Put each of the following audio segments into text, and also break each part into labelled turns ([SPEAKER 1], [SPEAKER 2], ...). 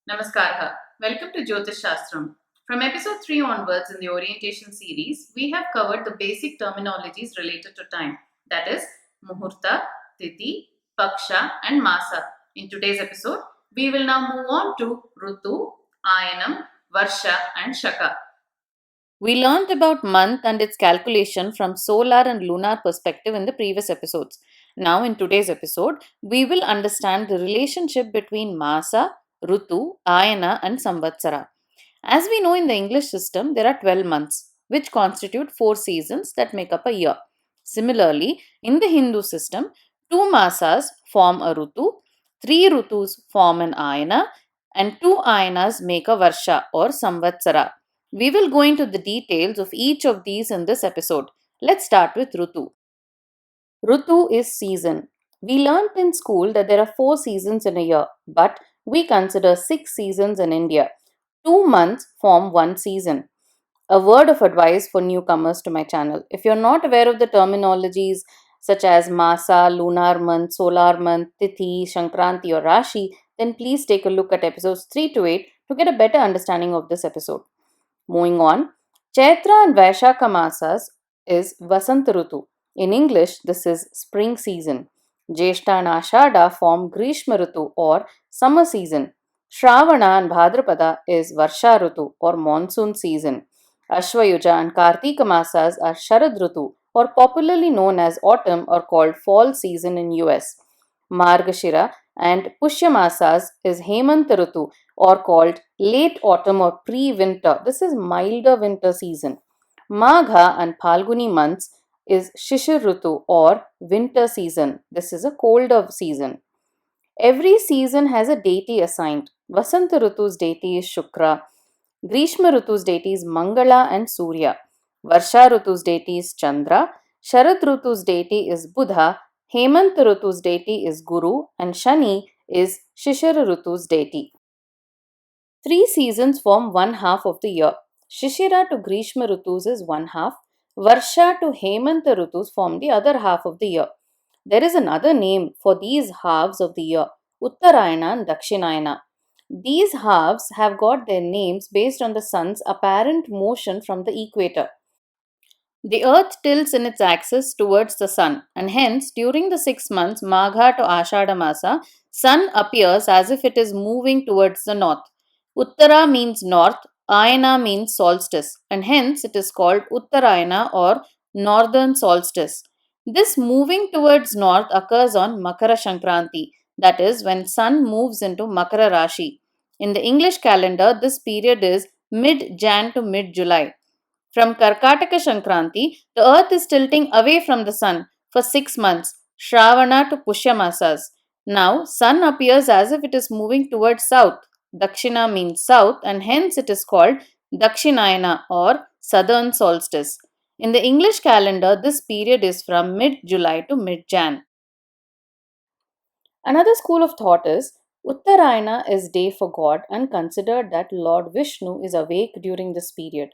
[SPEAKER 1] Namaskar. Welcome to Jyotish Shastram. From episode 3 onwards in the orientation series, we have covered the basic terminologies related to time, that is, Muhurta, Tithi, Paksha, and Masa. In today's episode, we will now move on to Rutu, Ayanam, Varsha, and Shaka. We learned about month and its calculation from solar and lunar perspective in the previous episodes. Now, in today's episode, we will understand the relationship between Masa, Rutu, Ayana, and Samvatsara. As we know in the English system, there are 12 months, which constitute 4 seasons that make up a year. Similarly, in the Hindu system, 2 Masas form a Rutu, 3 Rutus form an Ayana, and 2 Ayanas make a Varsha or Samvatsara. We will go into the details of each of these in this episode. Let's start with Rutu. Rutu is season. We learnt in school that there are 4 seasons in a year, but we consider 6 seasons in India. 2 months form one season. A word of advice for newcomers to my channel. If you're not aware of the terminologies such as Masa, lunar month, solar month, Tithi, Shankranti, or Rashi, then please take a look at episodes 3 to 8 to get a better understanding of this episode. Moving on, Chaitra and Vaishakha Masas is Vasant Rutu. In English, this is spring season. Jeshta and Ashada form Grishma Rutu or summer season. Shravana and Bhadrapada is Varsha Rutu or monsoon season. Ashwayuja and Kartika Masas are Sharad Rutu or popularly known as autumn or called fall season in US. Margashira and Pushya Masas is Hemant Rutu or called late autumn or pre-winter. This is milder winter season. Magha and Phalguni months is Shishir Rutu or winter season. This is a colder season. Every season has a deity assigned. Vasanta Rutu's deity is Shukra. Grishma Rutu's deity is Mangala and Surya. Varsha Rutu's deity is Chandra. Sharad Rutu's deity is Buddha. Hemant Rutu's deity is Guru. And Shani is Shishira Rutu's deity. 3 seasons form one half of the year. Shishira to Grishma Rutus is one half. Varsha to Hemanta Rutus form the other half of the year. There is another name for these halves of the year, Uttarayana and Dakshinayana. These halves have got their names based on the sun's apparent motion from the equator. The earth tilts in its axis towards the sun, and hence during the 6 months Magha to Ashada Masa, sun appears as if it is moving towards the north. Uttara means north, Ayana means solstice, and hence it is called Uttarayana or northern solstice. This moving towards north occurs on Makara Shankranti, that is, when sun moves into Makara Rashi. In the English calendar, this period is mid Jan to mid July. From Karkataka Shankranti, the earth is tilting away from the sun for 6 months, Shravana to Pushya Masas. Now, sun appears as if it is moving towards south. Dakshina means south, and hence it is called Dakshinayana or southern solstice. In the English calendar, this period is from mid July to mid Jan. Another school of thought is Uttarayana is day for God and considered that Lord Vishnu is awake during this period.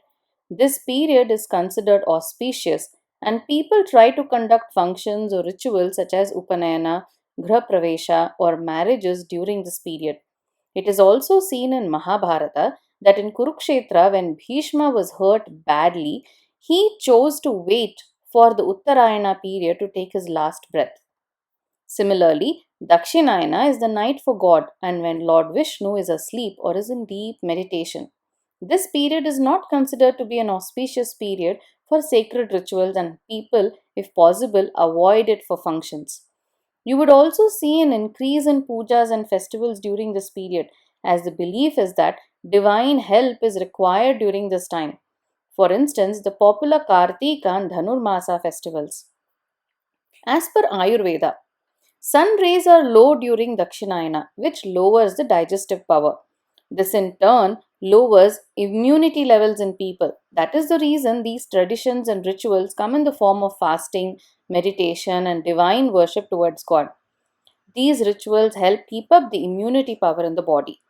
[SPEAKER 1] This period is considered auspicious and people try to conduct functions or rituals such as Upanayana, Graha Pravesha or marriages during this period. It is also seen in Mahabharata that in Kurukshetra when Bhishma was hurt badly, he chose to wait for the Uttarayana period to take his last breath. Similarly, Dakshinayana is the night for God and when Lord Vishnu is asleep or is in deep meditation. This period is not considered to be an auspicious period for sacred rituals and people, if possible, avoid it for functions. You would also see an increase in pujas and festivals during this period, as the belief is that divine help is required during this time. For instance, the popular Kartika and Dhanurmasa festivals. As per Ayurveda, sun rays are low during Dakshinayana, which lowers the digestive power. This in turn lowers immunity levels in people. That is the reason these traditions and rituals come in the form of fasting, meditation, and divine worship towards God. These rituals help keep up the immunity power in the body.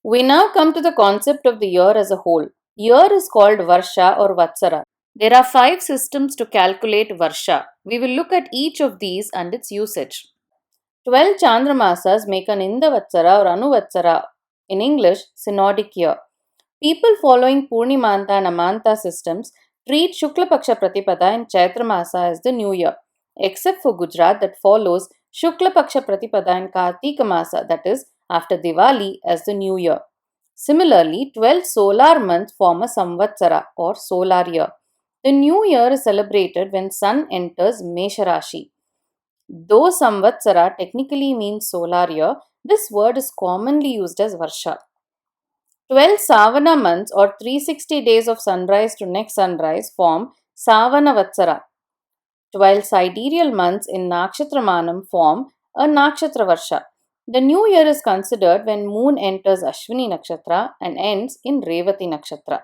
[SPEAKER 1] We now come to the concept of the year as a whole. Year is called Varsha or Vatsara. There are 5 systems to calculate Varsha. We will look at each of these and its usage. 12 Chandramasas make an Indavatsara or Anuvatsara, in English, synodic year. People following Purnimanta and Amanta systems treat Shukla Paksha Pratipada in Chaitra Masa as the new year, except for Gujarat that follows Shukla Paksha Pratipada in Kartika Masa, that is, after Diwali, as the new year. Similarly, 12 solar months form a Samvatsara or solar year. The new year is celebrated when sun enters Mesha Rashi. Though Samvatsara technically means solar year, this word is commonly used as Varsha. 12 Savana months or 360 days of sunrise to next sunrise form Savana Vatsara. 12 sidereal months in Nakshatramanam form a Nakshatra Varsha. The new year is considered when moon enters Ashwini Nakshatra and ends in Revati Nakshatra.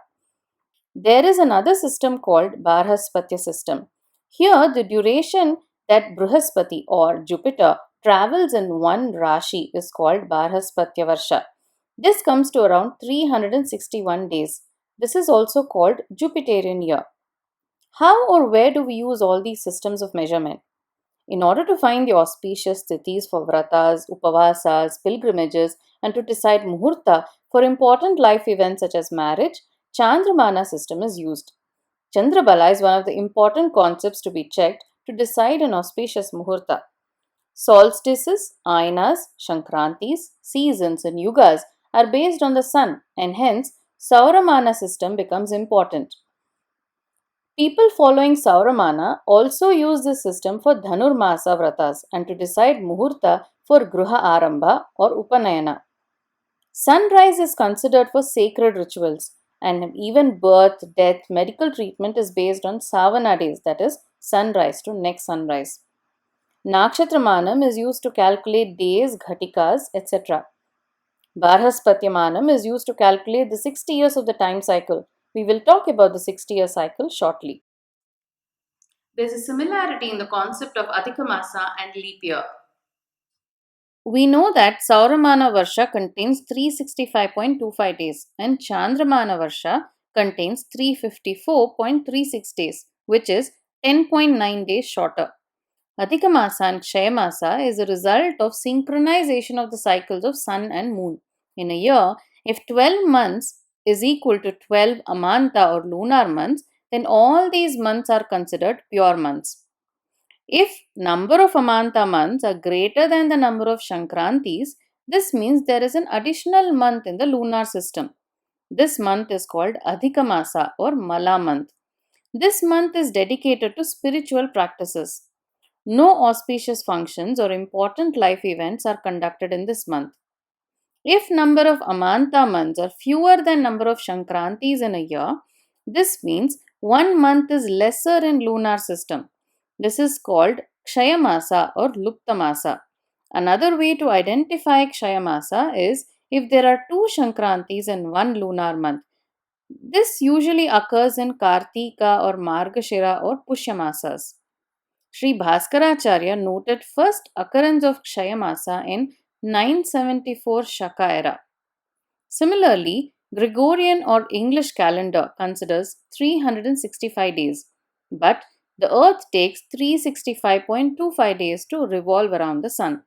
[SPEAKER 1] There is another system called Barhaspatya system. Here, the duration that Brihaspati or Jupiter travels in one Rashi is called Barhaspatya Varsha. This comes to around 361 days. This is also called Jupiterian year. How or where do we use all these systems of measurement? In order to find the auspicious tithis for vratas, upavasas, pilgrimages, and to decide muhurta for important life events such as marriage, Chandramana system is used. Chandrabala is one of the important concepts to be checked to decide an auspicious muhurta. Solstices, ayanas, shankrantis, seasons, and yugas are based on the sun, and hence Sauramana system becomes important. People following Sauramana also use this system for Dhanurmasa vratas and to decide muhurta for Gruha Arambha or Upanayana. Sunrise is considered for sacred rituals, and even birth, death, medical treatment is based on Savana days, that is, sunrise to next sunrise. Nakshatramanam is used to calculate days, ghatikas, etc. Barhaspatyamanam is used to calculate the 60 years of the time cycle. We will talk about the 60-year cycle shortly. There's a similarity in the concept of Adhikamasa and leap year. We know that Sauramana Varsha contains 365.25 days and Chandramana Varsha contains 354.36 days, which is 10.9 days shorter. Adhikamasa and Kshayamasa is a result of synchronization of the cycles of sun and moon. In a year, if 12 months is equal to 12 Amanta or lunar months, then all these months are considered pure months. If number of Amanta months are greater than the number of Shankrantis, this means there is an additional month in the lunar system. This month is called Adhikamasa or Mala month. This month is dedicated to spiritual practices. No auspicious functions or important life events are conducted in this month. If number of Amanta months are fewer than number of Shankrantis in a year, this means one month is lesser in lunar system. This is called Kshayamasa or Luptamasa. Another way to identify Kshayamasa is if there are two Shankrantis in one lunar month. This usually occurs in Kartika or Margashira or Pushyamasas. Sri Bhaskaracharya noted first occurrence of Kshayamasa in 974 Shaka era. Similarly, Gregorian or English calendar considers 365 days, but the earth takes 365.25 days to revolve around the sun.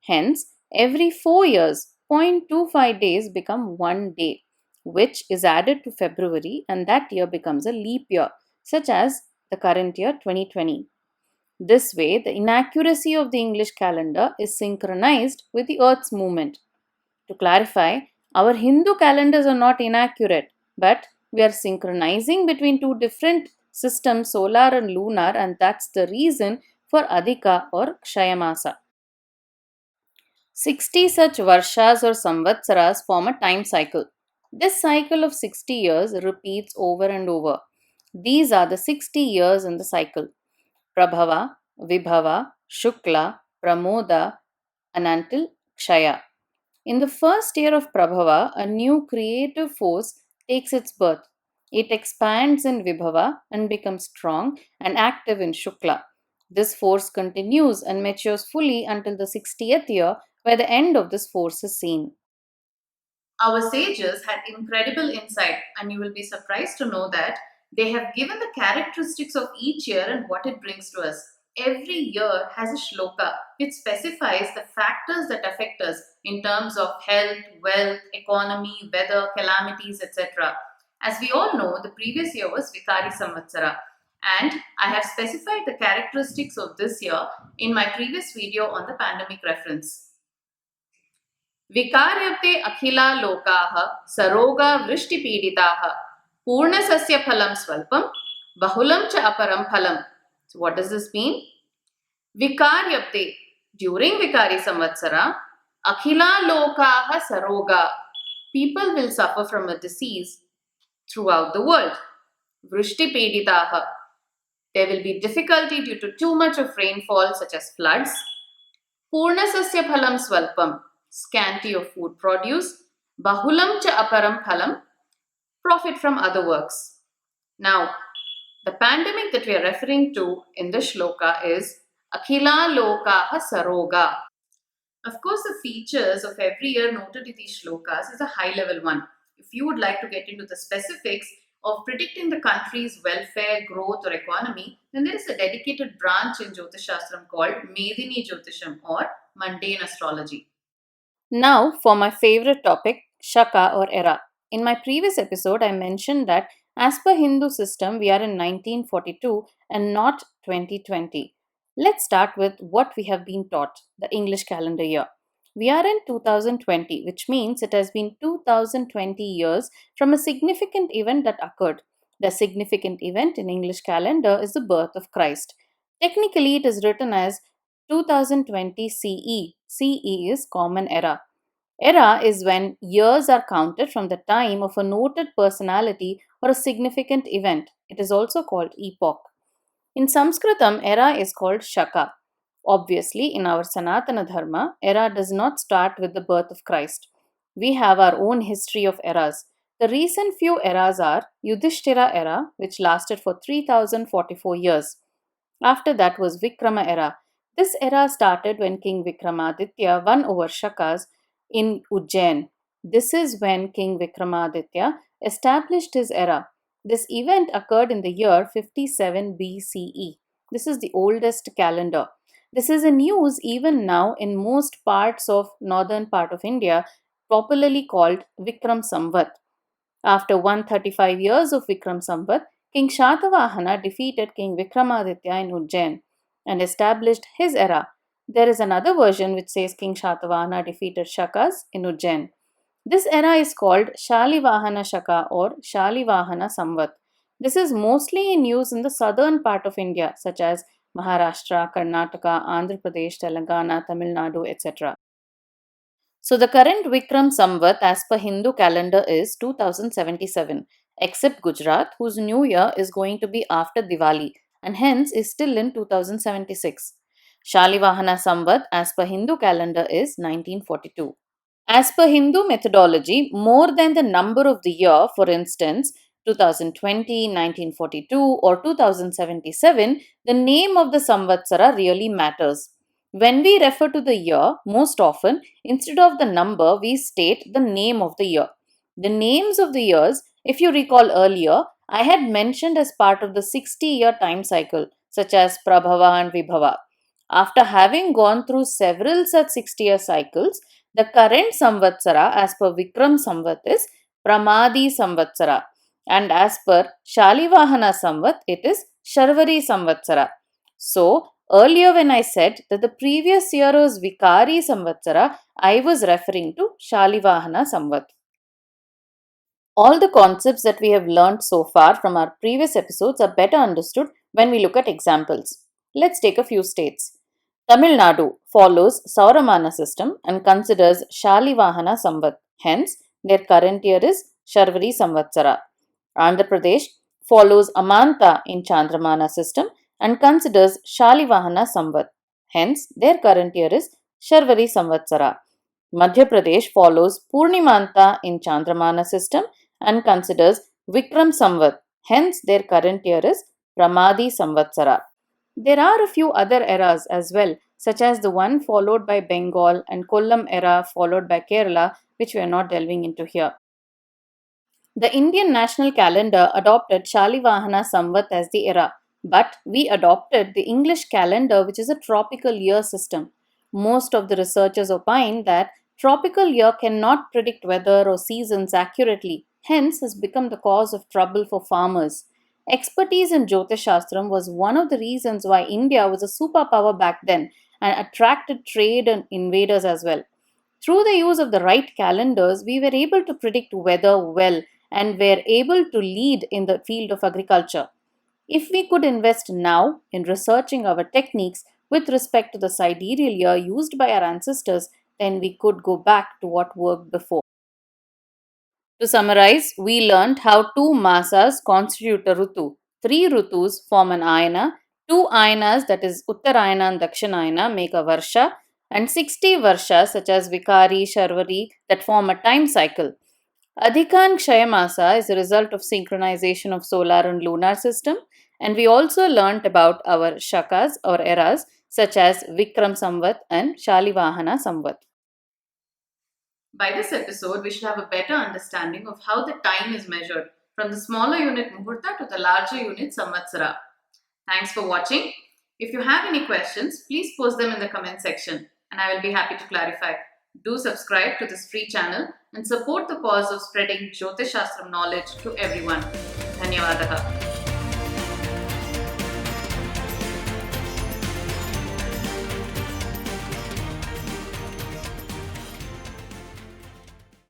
[SPEAKER 1] Hence, every 4 years, 0.25 days become 1 day, which is added to February, and that year becomes a leap year, such as the current year 2020. This way, the inaccuracy of the English calendar is synchronized with the Earth's movement. To clarify, our Hindu calendars are not inaccurate, but we are synchronizing between two different systems, solar and lunar, and that's the reason for Adhika or Kshayamasa. 60 such Varshas or Samvatsaras form a time cycle. This cycle of 60 years repeats over and over. These are the 60 years in the cycle. Prabhava, Vibhava, Shukla, Pramoda, and until Kshaya. In the first year of Prabhava, a new creative force takes its birth. It expands in Vibhava and becomes strong and active in Shukla. This force continues and matures fully until the 60th year, where the end of this force is seen. Our sages had incredible insight, and you will be surprised to know that they have given the characteristics of each year and what it brings to us. every year has a shloka which specifies the factors that affect us in terms of health, wealth, economy, weather, calamities, etc. As we all know, the previous year was Vikari Samvatsara, and I have specified the characteristics of this year in my previous video on the pandemic reference. विकार्यते अखिला लोकाः सरोगा वृष्टिपीडिताः पूर्णसस्य फलं स्वल्पं बहुलं च अपरं फलं. So what does this mean? Vikaryapte, during Vikari Samvatsara, Akhila Lokaha Saroga, people will suffer from a disease throughout the world. Vrishti Peditaha, there will be difficulty due to too much of rainfall such as floods. Purnasasya Phalam Swalpam, scanty of food produce. Bahulam cha aparam phalam, profit from other works. Now, the pandemic that we are referring to in this shloka is Akhila Lokaha Saroga. Of course, the features of every year noted in these shlokas is a high level one. If you would like to get into the specifics of predicting the country's welfare, growth, or economy, then there is a dedicated branch in Jyotish Shastram called Medini Jyotisham or mundane astrology. Now, for my favorite topic, Shaka or era. In my previous episode, I mentioned that as per Hindu system, we are in 1942 and not 2020. Let's start with what we have been taught, the English calendar year. We are in 2020, which means it has been 2020 years from a significant event that occurred. The significant event in English calendar is the birth of Christ. Technically, it is written as 2020 CE. CE is Common Era. Era is when years are counted from the time of a noted personality or a significant event. It is also called epoch. In Sanskritam, era is called Shaka. Obviously, in our Sanatana Dharma, era does not start with the birth of Christ. We have our own history of eras. The recent few eras are Yudhishthira era, which lasted for 3044 years. After that was Vikrama era. This era started when King Vikramaditya won over Shakas in Ujjain. This is when King Vikramaditya established his era. This event occurred in the year 57 BCE. This is the oldest calendar. This is in use even now in most parts of northern part of India, popularly called Vikram Samvat. After 135 years of Vikram Samvat, King Shatavahana defeated King Vikramaditya in Ujjain and established his era. There is another version which says King Shatavahana defeated Shakas in Ujjain. This era is called Shalivahana Shaka or Shalivahana Samvat. This is mostly in use in the southern part of India, such as Maharashtra, Karnataka, Andhra Pradesh, Telangana, Tamil Nadu, etc. So the current Vikram Samvat as per Hindu calendar is 2077, except Gujarat, whose new year is going to be after Diwali and hence is still in 2076. Shalivahana Samvat as per Hindu calendar is 1942. As per Hindu methodology, more than the number of the year, for instance, 2020, 1942, or 2077, the name of the Samvatsara really matters. When we refer to the year, most often, instead of the number, we state the name of the year. The names of the years, if you recall earlier, I had mentioned as part of the 60-year time cycle, such as Prabhava and Vibhava. After having gone through several such 60-year cycles, the current Samvatsara as per Vikram Samvat is Pramadi Samvatsara, and as per Shalivahana Samvat it is Sharvari Samvatsara. So, earlier when I said that the previous year was Vikari Samvatsara, I was referring to Shalivahana Samvat. All the concepts that we have learned so far from our previous episodes are better understood when we look at examples. Let's take a few states. Tamil Nadu follows Sauramana system and considers Shalivahana Samvat. Hence, their current year is Sharvari Samvatsara. Andhra Pradesh follows Amanta in Chandramana system and considers Shalivahana Samvat. Hence, their current year is Sharvari Samvatsara. Madhya Pradesh follows Purnimanta in Chandramana system and considers Vikram Samvat. Hence, their current year is Pramadi Samvatsara. There are a few other eras as well, such as the one followed by Bengal and Kollam era followed by Kerala, which we are not delving into here. The Indian national calendar adopted Shalivahana Samvat as the era.
[SPEAKER 2] But we adopted the English calendar, which is a tropical year system. Most of the researchers opine that tropical year cannot predict weather or seasons accurately, hence has become the cause of trouble for farmers. Expertise in Jyotish Shastram was one of the reasons why India was a superpower back then and attracted trade and invaders as well. Through the use of the right calendars, we were able to predict weather well and were able to lead in the field of agriculture. If we could invest now in researching our techniques with respect to the sidereal year used by our ancestors, then we could go back to what worked before. To summarize, we learned how two masas constitute a rutu. Three rutus form an ayana, two ayanas, that is Uttarayana and Dakshinayana, make a varsha, and 60 varshas such as Vikari, Sharvari that form a time cycle. Adhikan Kshayamasa is a result of synchronization of solar and lunar system, and we also learnt about our shakas or eras such as Vikram Samvat and Shalivahana Samvat.
[SPEAKER 1] By this episode, we should have a better understanding of how the time is measured from the smaller unit Muhurta to the larger unit Samvatsara. Thanks for watching. If you have any questions, please post them in the comment section and I will be happy to clarify. Do subscribe to this free channel and support the cause of spreading Jyotish Shastram knowledge to everyone. Dhanyavadaha.